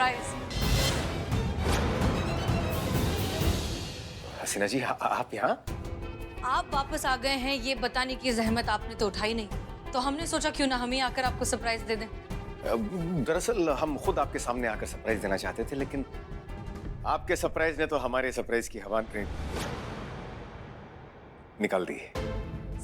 Surprise. हसीना जी, आप यहाँ? आप वापस आ गए हैं ये बताने की जहमत आपने तो उठाई नहीं, तो हमने सोचा क्यों ना हम ही आकर आपको सरप्राइज दे दें। दरअसल हम खुद आपके सामने आकर सरप्राइज देना चाहते थे, लेकिन आपके सरप्राइज ने तो हमारे सरप्राइज की हवा निकाल दी।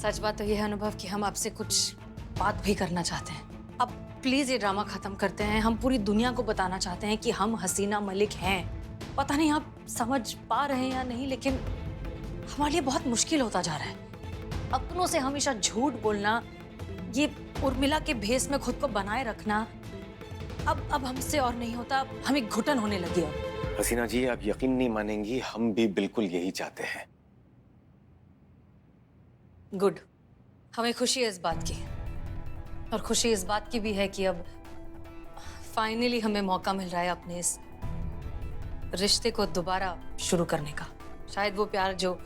सच बात तो यह है अनुभव कि हम आपसे कुछ बात भी करना चाहते हैं। अब प्लीज ये ड्रामा खत्म करते हैं। हम पूरी दुनिया को बताना चाहते हैं कि हम हसीना मलिक हैं। पता नहीं आप समझ पा रहे हैं या नहीं, लेकिन हमारे लिए बहुत मुश्किल होता जा रहा है। अपनों से हमेशा झूठ बोलना, ये उर्मिला के भेस में खुद को बनाए रखना, अब हमसे और नहीं होता। हमें घुटन होने लगी अब। हसीना जी, आप यकीन नहीं मानेंगी, हम भी बिल्कुल यही चाहते हैं। गुड, हमें खुशी है इस बात की, और खुशी इस बात की भी है कि अब फाइनली हमें मौका मिल रहा है अपने इस रिश्ते को दोबारा शुरू करने का। शायद वो प्यार जो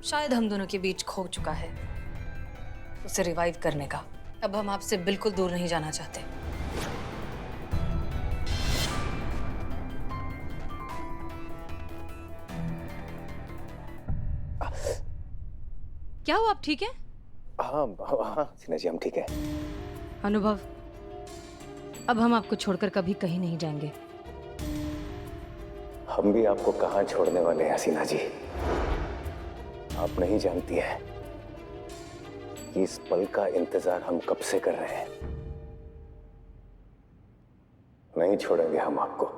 शायद हम दोनों के बीच खो चुका है, उसे रिवाइव करने का। अब हम आपसे बिल्कुल दूर नहीं जाना चाहते। क्या हुआ, आप ठीक है? हाँ हाँ हसीना जी, हम ठीक है। अनुभव, अब हम आपको छोड़कर कभी कहीं नहीं जाएंगे। हम भी आपको कहाँ छोड़ने वाले हैं हसीना जी। आप नहीं जानती हैं कि इस पल का इंतजार हम कब से कर रहे हैं। नहीं छोड़ेंगे हम आपको।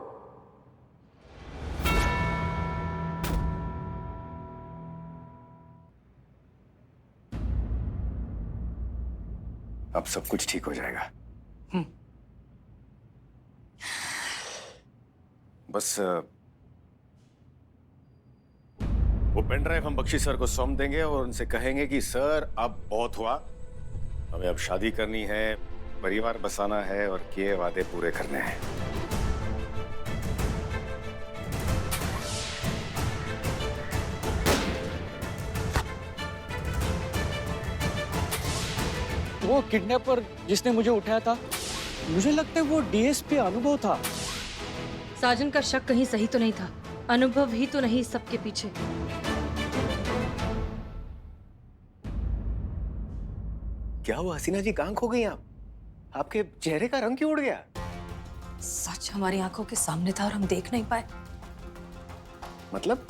अब सब कुछ ठीक हो जाएगा। बस वो पेन ड्राइव हम बख्शी सर को सौंप देंगे और उनसे कहेंगे कि सर अब बहुत हुआ, हमें अब शादी करनी है, परिवार बसाना है और किए वादे पूरे करने हैं। वो किडनैपर जिसने मुझे उठाया था, मुझे लगता है वो डीएसपी अनुभव था। साजन का शक कहीं सही तो नहीं था। अनुभव ही तो नहीं सबके पीछे। क्या हुआ हसीना जी, कहां खो गई आप? आपके चेहरे का रंग क्यों उड़ गया? सच हमारी आंखों के सामने था और हम देख नहीं पाए। मतलब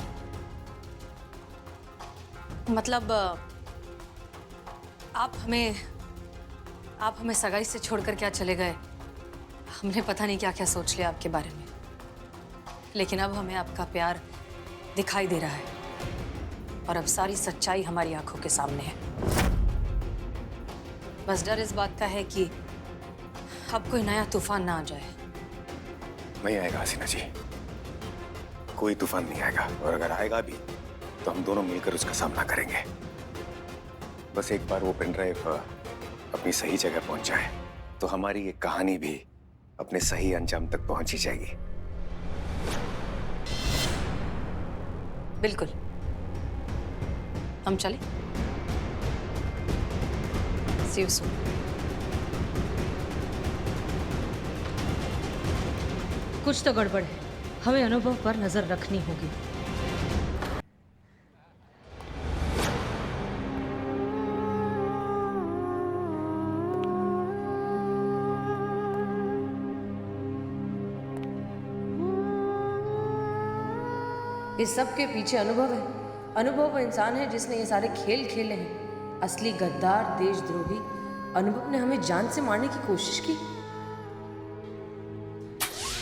आप हमें सगाई से छोड़कर क्या चले गए। हमने पता नहीं क्या क्या सोच लिया आपके बारे में, लेकिन अब हमें आपका प्यार दिखाई दे रहा है और अब सारी सच्चाई हमारी आंखों के सामने है। बस डर इस बात का है कि अब कोई नया तूफान ना आ जाए। नहीं आएगा हसीना जी, कोई तूफान नहीं आएगा, और अगर आएगा भी तो हम दोनों मिलकर उसका सामना करेंगे। बस एक बार वो पेन ड्राइव अपनी सही जगह पहुंच जाए तो हमारी ये कहानी भी अपने सही अंजाम तक पहुंच ही जाएगी। बिल्कुल, हम चलें। See you soon. कुछ तो गड़बड़ है, हमें अनुभव पर नजर रखनी होगी। इस सब के पीछे अनुभव है। अनुभव वो इंसान है जिसने ये सारे खेल खेले हैं। असली गद्दार, देशद्रोही अनुभव ने हमें जान से मारने की कोशिश की।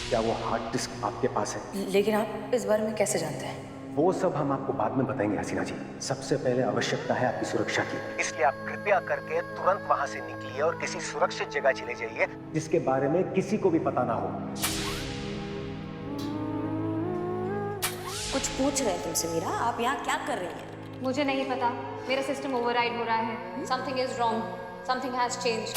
क्या वो हार्ड डिस्क आपके पास है? लेकिन आप इस बारे में कैसे जानते हैं? वो सब हम आपको बाद में बताएंगे हसीना जी। सबसे पहले आवश्यकता है आपकी सुरक्षा की, इसलिए आप कृपया करके तुरंत वहां से निकलिए और किसी सुरक्षित जगह चले जाइए जिसके बारे में किसी को भी पता ना हो। कुछ पूछ रहे हैं तुमसे मीरा, आप यहाँ क्या कर रही हैं? मुझे नहीं पता, मेरा सिस्टम ओवरराइड हो रहा है। Something is wrong, something has changed.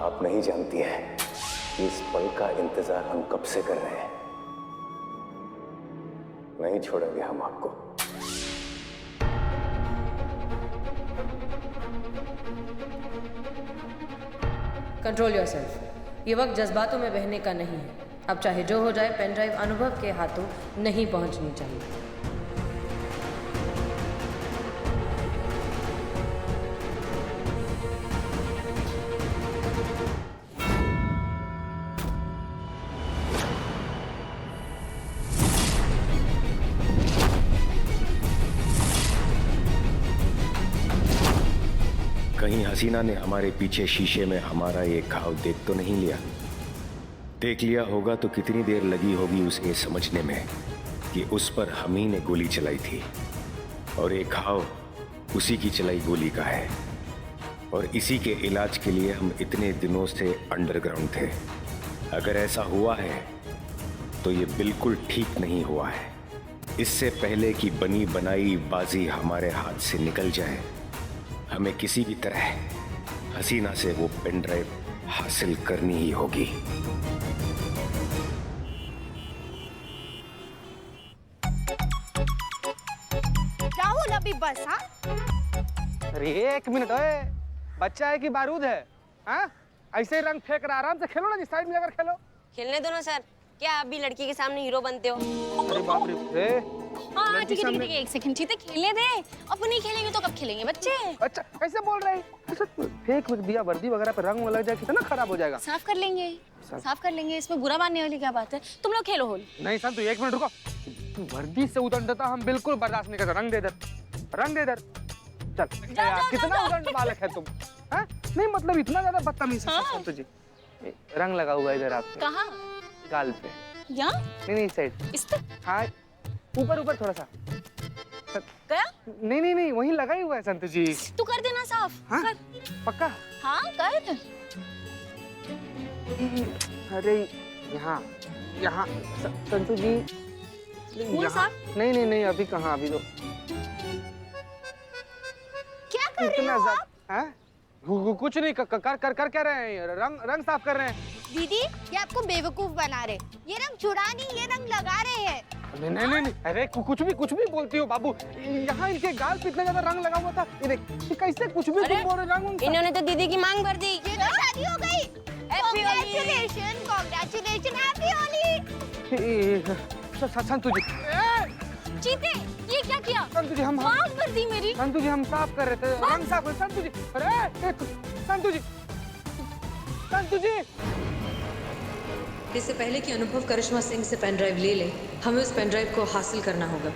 आप नहीं जानती हैं कि इस पल का इंतजार हम कब से कर रहे हैं। नहीं छोड़ेंगे हम आपको। Control yourself. ये वक्त जज्बातों में बहने का नहीं है। अब चाहे जो हो जाए, पेन ड्राइव अनुभव के हाथों नहीं पहुंचनी चाहिए। कहीं हसीना ने हमारे पीछे शीशे में हमारा ये घाव देख तो नहीं लिया? देख लिया होगा तो कितनी देर लगी होगी उसे समझने में कि उस पर हम ही ने गोली चलाई थी, और एक घाव उसी की चलाई गोली का है, और इसी के इलाज के लिए हम इतने दिनों से अंडरग्राउंड थे। अगर ऐसा हुआ है तो ये बिल्कुल ठीक नहीं हुआ है। इससे पहले कि बनी बनाई बाजी हमारे हाथ से निकल जाए, हमें किसी भी तरह हसीना से वो पेन ड्राइव हासिल करनी ही होगी। राहुल अभी बस। हाँ अरे 1 मिनट, ओए बच्चा है कि बारूद है? हाँ ऐसे ही रंग फेंक रहा, आराम से खेलो ना, साइड में जाकर खेलो। खेलने दो ना सर, क्या आप भी लड़की के सामने हीरो बनते हो? अरे बाप रे। हाँ ठीक है ठीक है, 1 सेकंड ठीक है, खेलने दे। अब नहीं खेलेंगे तो कब खेलेंगे बच्चे? अच्छा कैसे बोल रहे हैं? फेंक दिया वर्दी वगैरह पे रंग लग जाए, कितना खराब हो जाएगा। साफ कर लेंगे, साफ कर लेंगे, इसमें बुरा मानने वाली क्या बात है? तुम लोग खेलो होली। नहीं संतु 1 मिनट रुको, वर्दी से उतर देता हम बिल्कुल बर्दाश्त नहीं करते। रंग दे इधर, रंग दे इधर। चल यार, कितना उदंड बालक है तुम। हाँ नहीं मतलब इतना ज्यादा बदतमीज है संतु जी। रंग लगा हुआ इधर आपके। कहाँ? गाल पे। यहाँ? नहीं साइड। इस पे? हाँ ऊपर ऊपर थोड़ा सा। गया? नहीं वहीं लगा ही हुआ है संतु जी। तू कर देना साफ। हाँ? कर। पक्का? हाँ कर। अरे यहाँ यहाँ संतु जी हुआ साफ? नहीं अभी कहाँ, अभी तो क्या कर रही हो आप? हाँ? कुछ नहीं कर क्या रहे हैं? रंग साफ कर रहे हैं। दीदी ये आपको बेवकूफ बना रहे। ये रंग छुड़ा नहीं, ये रंग लगा रहे हैं। नहीं अरे कुछ भी बोलती हो बाबू। यहाँ इनके गाल पे इतना ज्यादा रंग लगा हुआ था, ये देख कैसे कुछ भी तुम बोल रहे रंग। इन्होंने तो दीदी की मांग भर दी। ये तो शादी हो गई। Congratulation, happy Holi. संतु जी चीते, ये क्या किया? संतु जी हम मांग भर दी मेरी। संतु जी हम साफ कर रहे थे, रंग साफ। संतु जी अरे संतु जी इससे पहले कि अनुभव करिश्मा सिंह से पेन ड्राइव ले ले, हमें उस पेन ड्राइव को हासिल करना होगा।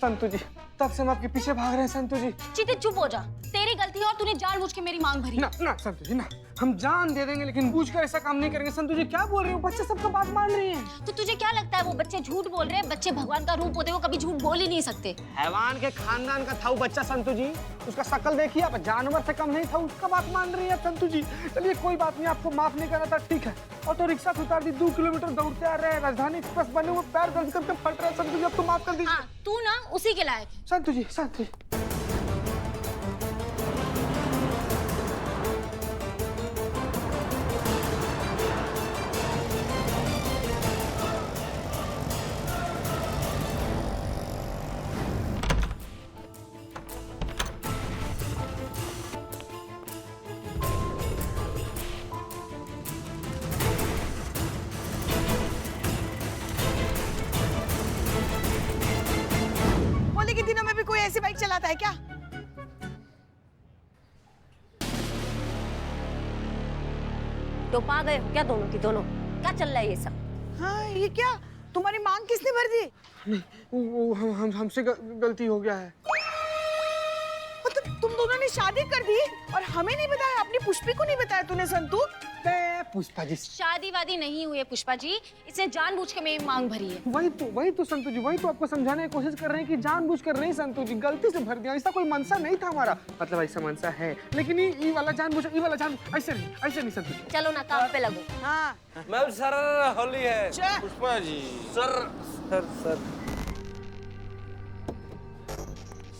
संतु जी तब से हम आपके पीछे भाग रहे हैं संतु जी। चीते चुप हो जा, तेरी गलती है और तूने जानबूझ के मेरी मांग भरी। ना संतु जी ना, हम जान दे देंगे लेकिन बूझकर ऐसा काम नहीं करेंगे। संतु जी क्या बोल रहे हो? बच्चे सबका बात मान रही हैं। तो तुझे क्या लगता है वो बच्चे झूठ बोल रहे हैं? बच्चे भगवान का रूप होते, वो कभी झूठ बोल ही नहीं सकते। हैवान के खानदान का था वो बच्चा संतु जी, उसका शक्ल देखिए आप, जानवर से कम नहीं था, उसका बात मान रही है संतु जी। चलिए कोई बात नहीं, आपको माफ नहीं करना था, ठीक है। ऑटो रिक्शा से उतार दी, 2 किलोमीटर दौड़ते आ रहे हैं, राजधानी एक्सप्रेस बने हुए, पैर दर्द करके फट रहे हैं संतु जी, अब तो माफ कर दीजिए। हाँ तू ना उसी के लायक है। संतु जी होली के दिनों में भी कोई ऐसी बाइक चलाता है क्या? तो पा गए हो क्या दोनों की दोनों? क्या चल रहा है ये सब? हाँ ये क्या? तुम्हारी मांग किसने भर दी? नहीं वो हमसे गलती हो गया है। मतलब तुम दोनों ने शादी कर दी और हमें नहीं बताया, अपनी पुष्पी को नहीं बताया तूने संतू? पुष्पा जी, शादी वादी नहीं हुई है पुष्पा जी, इसने जानबूझ के मेरी मांग भरी है। वही तो संतु जी, वही तो आपको समझाने की कोशिश कर रहे हैं कि जानबूझकर नहीं संतु जी, गलती से भर दिया, ऐसा कोई मनसा नहीं था हमारा, मतलब ऐसा मनसा है, लेकिन ये वाला जानबूझ, ये वाला जान ऐसे नहीं संतु जी। चलो ना काम पे लगो। हाँ मैम सर होली है। चा- Pushpa ji sir sir sir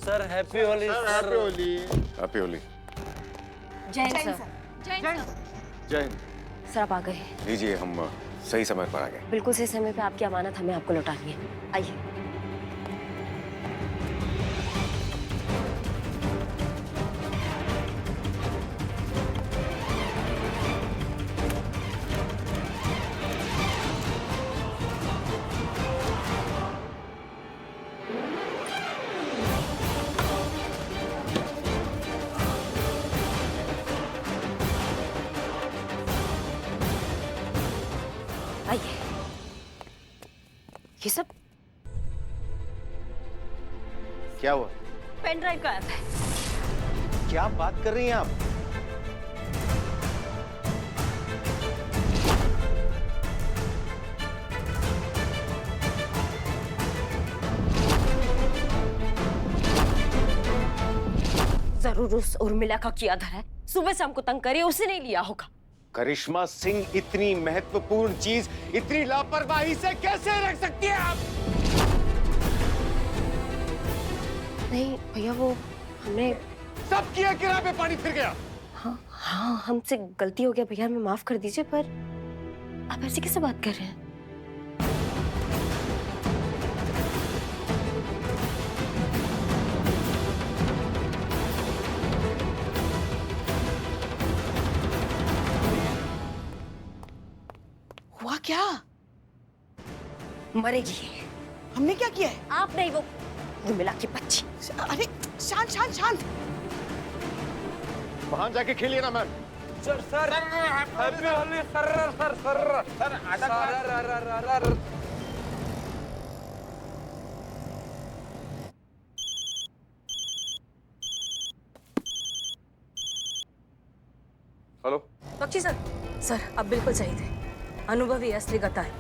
sir happy Holi sir. Happy Holi. Jai Hind sir. जय हिंद। सर आप आ गए। लीजिए, हम सही समय पर आ गए। बिल्कुल सही समय पे आपकी अमानत हमें आपको लौटानी है। आइए। आइए। ये सब क्या हुआ? पेन ड्राइव का ऐप है। क्या बात कर रही हैं आप? जरूर उस उर्मिला का किया धरा है। सुबह से हमको तंग करिए, उसने नहीं लिया होगा। करिश्मा सिंह इतनी महत्वपूर्ण चीज इतनी लापरवाही से कैसे रख सकती है आप? नहीं भैया, वो हमने सब किया, किराए पे पानी फिर गया। हाँ हमसे गलती हो गया भैया, हमें माफ कर दीजिए। पर आप ऐसे कैसे बात कर रहे हैं? हुआ क्या? मरेगी ये। हमने क्या किया है? आप नहीं, वो उर्मिला की बच्ची। अरे शांत शांत शांत। वहां जाके खेलिए ना ma'am. Sir sir happy Holi sir sir sir sir. Hello. Bakshi sir, आप बिल्कुल सही थे। अनुभवी असली गद्दार।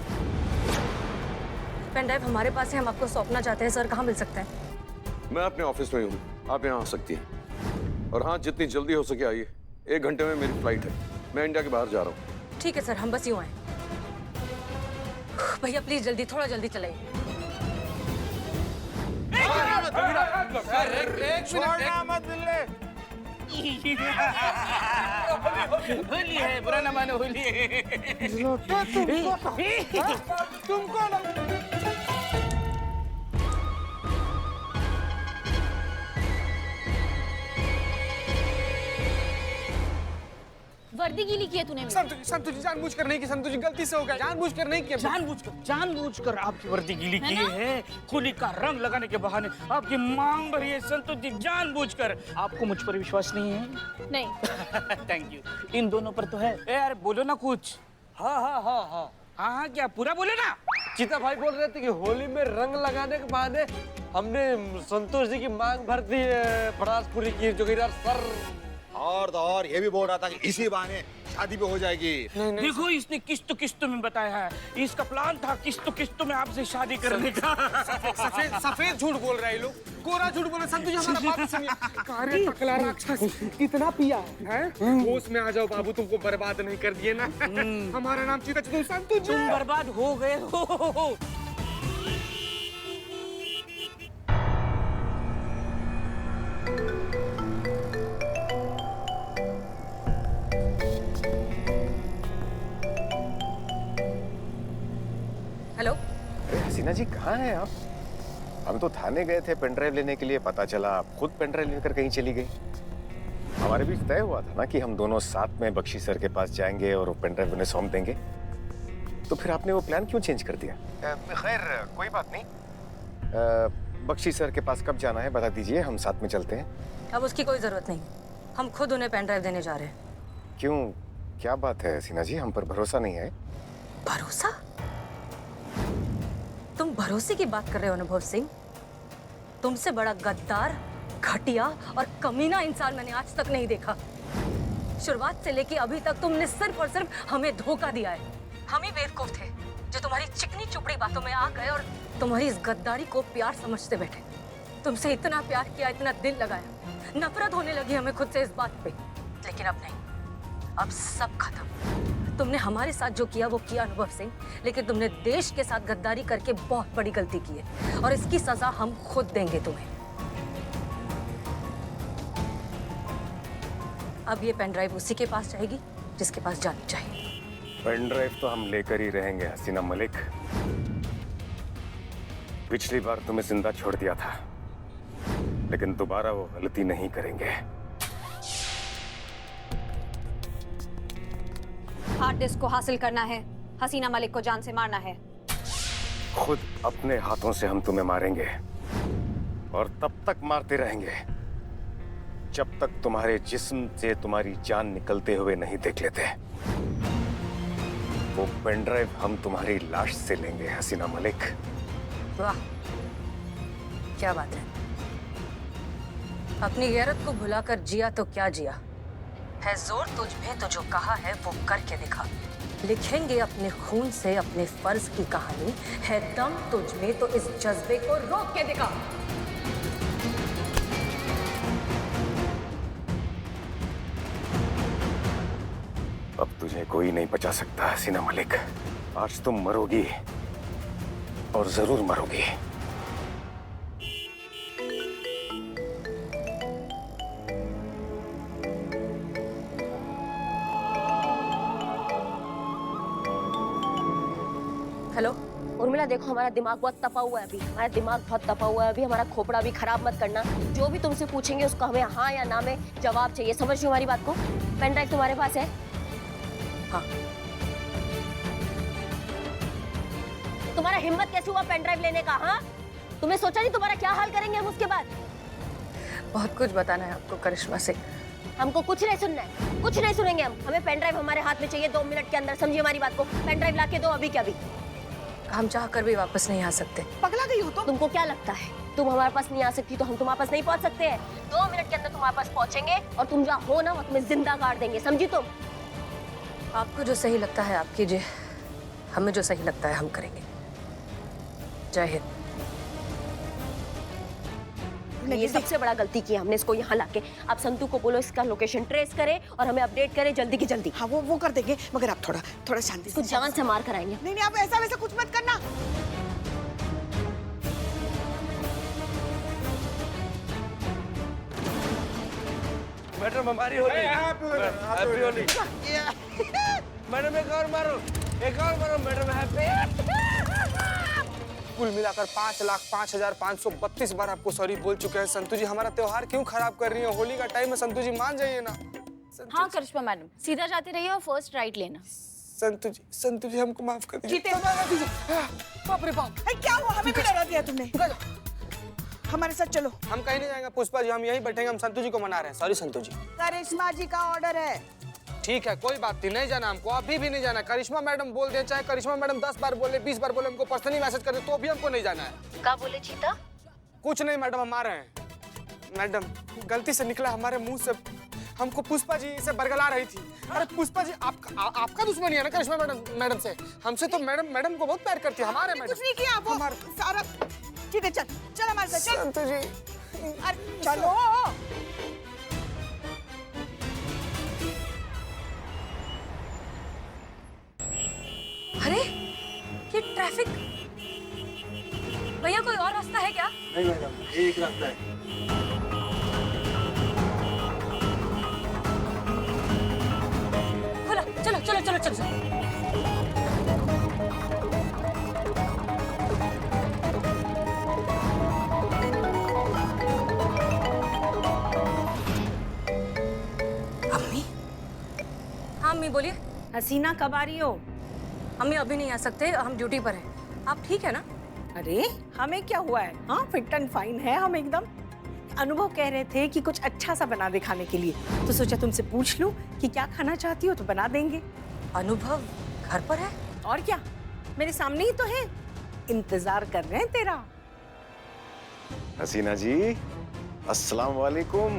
पेन ड्राइव हमारे पास है, हम आपको सौंपना चाहते हैं सर। कहाँ मिल सकता है? मैं अपने ऑफिस में ही हूँ, आप यहाँ आ सकती हैं। और हाँ, जितनी जल्दी हो सके आइए। 1 घंटे में मेरी फ्लाइट है, मैं इंडिया के बाहर जा रहा हूँ। ठीक है सर, हम बस यूँ आए। भैया प्लीज जल्दी, थोड़ा जल्दी चलाइए। होली है, बुरा न मानो, होली है। तुमको वर्दी गीली की है तूने। संतु जी जानबूझकर नहीं की, संतु जी गलती से हो गया, जानबूझकर नहीं किया। जानबूझकर आपकी वर्दी गीली की है। होली का रंग लगाने के बहाने आपकी मांग भरी है संतोष जी, जानबूझकर। आपको मुझ पर विश्वास नहीं है? नहीं। Thank you. इन दोनों पर तो है। यार बोलो ना कुछ। हाँ हाँ हाँ हाँ हाँ, क्या पूरा बोले ना? चीता भाई बोल रहे थे कि होली में रंग लगाने के बहाने हमने संतोष जी की मांग भर दी, पड़ास पूरी की जोगीदार सर। और ये भी बोल रहा था कि इसी बहाने शादी भी हो जाएगी। देखो, इसने किस्तों में बताया है। इसका प्लान था किस्तों में आपसे शादी करने का। सफेद झूठ बोल रहे हैं लोग, कोरा झूठ बोल रहे। संतु जी हमारा बात सुनिए। कार्य टकला राक्षस कितना पिया है? होश में आ जाओ बाबू, तुमको बर्बाद नहीं कर दिए ना। हमारा नाम चीता चतुर संतु जी। तुम बर्बाद हो गए हो। हेलो। अरे हसीना जी, कहाँ हैं आप? हम तो थाने गए थे पेन ड्राइव लेने के लिए, पता चला आप खुद पेन ड्राइव लेकर कहीं चली गई। हमारे बीच तय हुआ था ना कि हम दोनों साथ में बख्शी सर के पास जाएंगे और पेन ड्राइव उन्हें सौंप देंगे, तो फिर आपने वो प्लान क्यों चेंज कर दिया? खैर कोई बात नहीं। बख्शी सर के पास कब जाना है बता दीजिए, हम साथ में चलते हैं। अब उसकी कोई जरूरत नहीं, हम खुद उन्हें पेन ड्राइव देने जा रहे हैं। क्यों, क्या बात है हसीना जी, हम पर भरोसा नहीं है? भरोसा? तुम भरोसे की बात कर रहे हो अनुभव सिंह? तुमसे बड़ा गद्दार घटिया और कमीना इंसान मैंने आज तक नहीं देखा। शुरुआत से लेके अभी तक तुमने सिर्फ और सिर्फ हमें धोखा दिया है। हम ही बेवकूफ थे जो तुम्हारी चिकनी चुपड़ी बातों में आ गए और तुम्हारी इस गद्दारी को प्यार समझते बैठे। तुमसे इतना प्यार किया, इतना दिल लगाया, नफरत होने लगी हमें खुद से इस बात पे। लेकिन अब नहीं, अब सब खत्म। तुमने हमारे साथ जो किया वो किया अनुभव सिंह, लेकिन तुमने देश के साथ गद्दारी करके बहुत बड़ी गलती की है और इसकी सजा हम खुद देंगे तुम्हें। अब ये पेन ड्राइव उसी के पास जाएगी जिसके पास जानी चाहिए। पेन ड्राइव तो हम लेकर ही रहेंगे हसीना मलिक। पिछली बार तुम्हें जिंदा छोड़ दिया था, लेकिन दोबारा वो गलती नहीं करेंगे। हार्ड डिस्क को हासिल करना है, हसीना मलिक को जान से मारना है। खुद अपने हाथों से हम तुम्हें मारेंगे और तब तक मारते रहेंगे जब तक तुम्हारे जिस्म से तुम्हारी जान निकलते हुए नहीं देख लेते। वो पेन ड्राइव हम तुम्हारी लाश से लेंगे हसीना मलिक। वाह, क्या बात है। अपनी गैरत को भुलाकर जिया तो क्या जिया है। जोर तुझ में तो जो कहा है वो करके दिखा। लिखेंगे अपने खून से अपने फर्ज की कहानी। है दम तुझ में तो इस जज्बे को रोक के दिखा। अब तुझे कोई नहीं बचा सकता हसीना मलिक। आज तुम मरोगी और जरूर मरोगी। हेलो उर्मिला, देखो हमारा दिमाग बहुत तपा हुआ है अभी। हमारा दिमाग बहुत तपा हुआ है अभी। हमारा खोपड़ा भी खराब मत करना। जो भी तुमसे पूछेंगे उसको हमें हाँ या ना में जवाब चाहिए। समझ रही हो हमारी बात को? पेन ड्राइव तुम्हारे पास है? हाँ। तुम्हारा हिम्मत कैसे हुआ पेन ड्राइव लेने का? हाँ, तुमने सोचा नहीं तुम्हारा क्या हाल करेंगे हम उसके बाद? बहुत कुछ बताना है आपको करिश्मा से। हमको कुछ नहीं सुनना है, कुछ नहीं सुनेंगे हम। हमें पेन ड्राइव हमारे हाथ में चाहिए 2 मिनट के अंदर। समझिए हमारी बात को। पेन ड्राइव लाके दो अभी के अभी। हम चाह कर भी वापस नहीं आ सकते। पगला गई हो तो? तुमको क्या लगता है तुम हमारे पास नहीं आ सकती तो हम तुम्हारे पास नहीं पहुंच सकते हैं? 2 मिनट के अंदर तुम्हारे पास पहुंचेंगे और तुम जहाँ हो ना वो तुम्हें जिंदा गाड़ देंगे। समझी तुम? आपको जो सही लगता है आप कीजिए, हमें जो सही लगता है हम करेंगे। जय हिंद। ये सबसे बड़ा गलती की हमने इसको यहाँ लाके। आप संतू को बोलो इसका लोकेशन ट्रेस करे और हमें अपडेट करे जल्दी की जल्दी। हाँ वो कर देंगे, मगर आप थोड़ा शांति से। कुछ जान से मार कराएंगे। नहीं आप ऐसा वैसा कुछ मत करना। मैडम हमारी होली। हैप्पी होली। मैडम एक और मारो मैडम। हैप्पी। कुल मिलाकर 5,05,532 बार आपको सॉरी बोल चुके हैं। संतू जी हमारा त्योहार क्यों खराब कर रही है? होली का टाइम है संतू जी, मान जाइए ना। हाँ करिश्मा मैडम, सीधा जाते रहिए और फर्स्ट राइट लेना। संतू जी हमको माफ कर दीजिए। बाप रे बाप, क्या हुआ? हमें भी डरा दिया तुमने। हमारे साथ चलो। हम कहीं नहीं जाएंगे पुष्पा जी, हम यहीं बैठेंगे। हम संतू जी को मना रहे हैं। सॉरी संतू जी। करिश्मा जी का ऑर्डर है। ठीक है कोई बात नहीं जाना हमको, अभी भी नहीं जाना। करिश्मा मैडम बोल दे, चाहे करिश्मा मैडम 10 बार बोले 20 बार बोले, हमको पर्सनली मैसेज कर दे तो भी हमको नहीं जाना है। क्या बोले चीता? कुछ नहीं मैडम, हम आ रहे हैं। मैडम गलती से निकला हमारे मुंह से। हमको पुष्पा जी से बरगला रही थी। अरे पुष्पा जी आपका दुश्मनी है ना करिश्मा मैडम से? हमसे तो मैडम को बहुत प्यार करती है। हमारे मैडम कुछ नहीं किया वो सारा। ठीक है चल हमारे साथ चल। संतू जी अरे चलो। अरे ये ट्रैफिक। भैया कोई और रास्ता है क्या? नहीं मैडम, एक रास्ता है। खुला, चलो। अम्मी? हाँ अम्मी बोलिए। हसीना कब आ रही हो? अम्मी अभी नहीं आ सकते, हम ड्यूटी पर हैं। आप ठीक है ना? अरे हमें क्या हुआ है? हाँ फिट एंड फाइन है हम एकदम। अनुभव कह रहे थे कि कुछ अच्छा सा बना दे खाने के लिए, तो सोचा तुमसे पूछ लूं कि क्या खाना चाहती हो तो बना देंगे। अनुभव घर पर है? और क्या, मेरे सामने ही तो है, इंतजार कर रहे हैं तेरा। हसीना जी अस्सलाम वालेकुम।